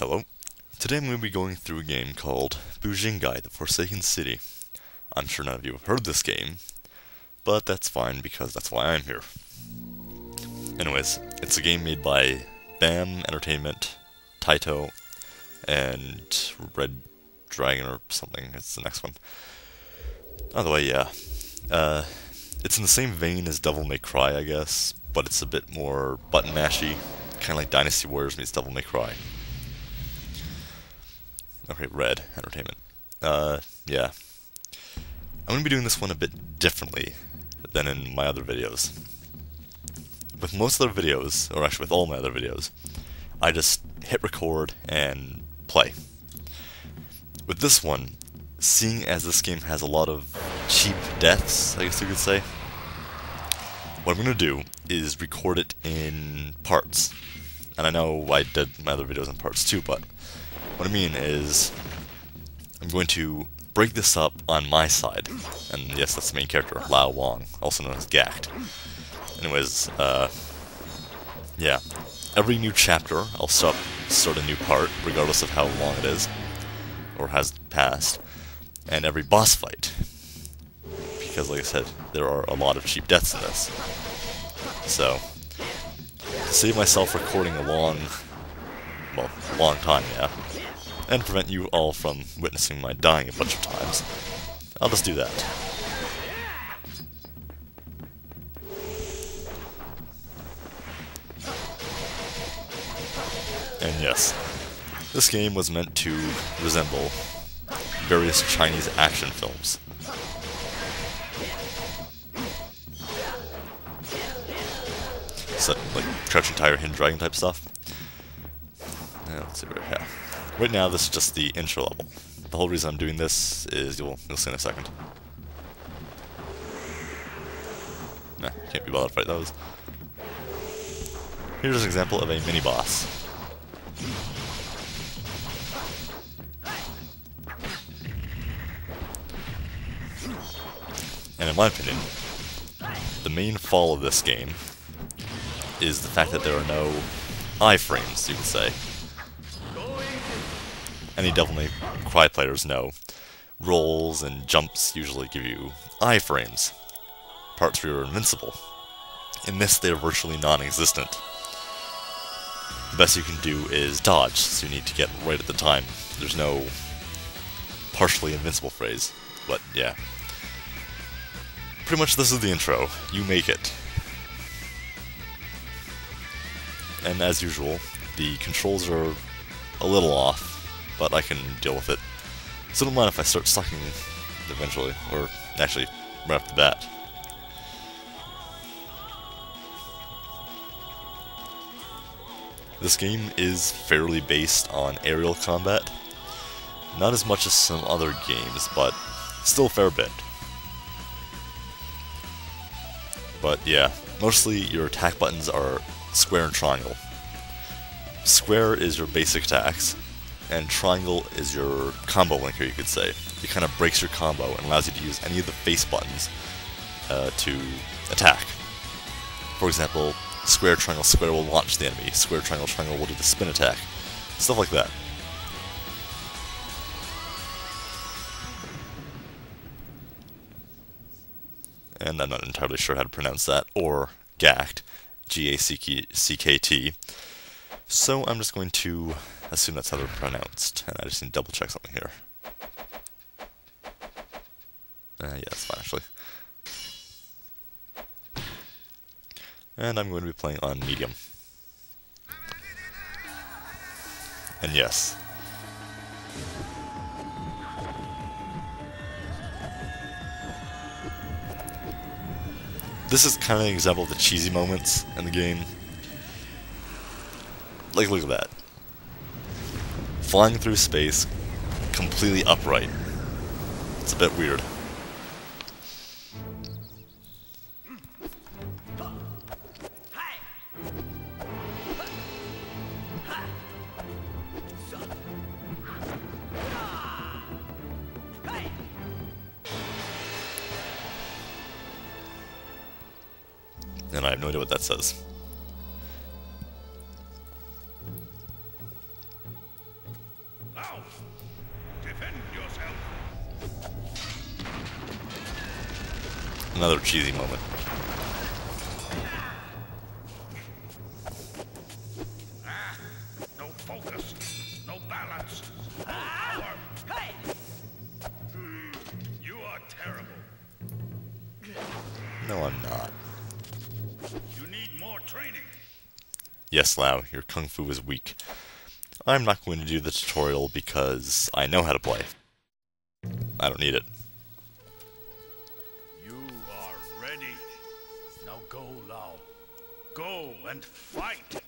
Hello. Today I'm going to be going through a game called Bujingai, the Forsaken City. I'm sure none of you have heard this game, but that's fine because that's why I'm here. Anyways, it's a game made by BAM Entertainment, Taito, and Red Dragon or something. It's the next one. By the way, yeah. It's in the same vein as Devil May Cry, I guess, but it's a bit more button mashy, kind of like Dynasty Warriors meets Devil May Cry. Okay, Red Entertainment. Yeah. I'm going to be doing this one a bit differently than in my other videos. With most other videos, or actually with all my other videos, I just hit record and play. With this one, seeing as this game has a lot of cheap deaths, I guess you could say, what I'm going to do is record it in parts. And I know I did my other videos in parts too, but what I mean is I'm going to break this up on my side. And yes, that's the main character, Lao Wang, also known as Gackt. Anyways, yeah. Every new chapter, I'll start a new part, regardless of how long it is, or has passed. And every boss fight, because like I said, there are a lot of cheap deaths in this. So, to save myself recording a long time, yeah, and prevent you all from witnessing my dying a bunch of times, I'll just do that. And yes, this game was meant to resemble various Chinese action films. So, like Crouching Tiger, Hidden Dragon type stuff. Let's see where we have. Right now, this is just the intro level. The whole reason I'm doing this is you'll see in a second. Nah, can't be bothered to fight those. Here's an example of a mini boss. And in my opinion, the main fall of this game is the fact that there are no iframes, you could say. Any Devil May Cry players know rolls and jumps usually give you iframes, parts where you're invincible. In this, they're virtually non-existent. The best you can do is dodge, so you need to get right at the time. There's no partially invincible phrase, but yeah. Pretty much this is the intro. You make it. And as usual, the controls are a little off, but I can deal with it. So don't mind if I start sucking eventually, or actually right off the bat. This game is fairly based on aerial combat. Not as much as some other games, but still a fair bit. But yeah, mostly your attack buttons are square and triangle. Square is your basic attacks, and triangle is your combo linker, you could say. It kind of breaks your combo and allows you to use any of the face buttons to attack. For example, square, triangle, square will launch the enemy. Square, triangle, triangle will do the spin attack. Stuff like that. And I'm not entirely sure how to pronounce that, or Gackt, G-A-C-K-T. So I'm just going to assume that's how they're pronounced, and I just need to double check something here. Yeah, that's fine actually. And I'm going to be playing on medium. And yes. This is kind of an example of the cheesy moments in the game. Like, look at that. Flying through space, completely upright. It's a bit weird. And I have no idea what that says. Defend yourself. Another cheesy moment. No focus. No balance. No power. You are terrible. No, I'm not. You need more training. Yes, Lau, your kung fu is weak. I'm not going to do the tutorial because I know how to play. I don't need it. You are ready. Now go, Lao. Go and fight.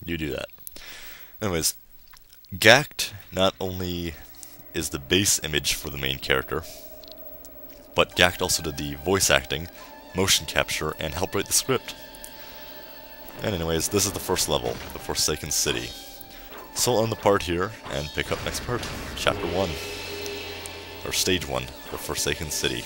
You do that. Anyways, Gackt not only is the base image for the main character, but Gackt also did the voice acting, motion capture, and helped write the script. And anyways, this is the first level, the Forsaken City. So I'll end the part here, and pick up next part, Chapter 1. Or Stage 1, the Forsaken City.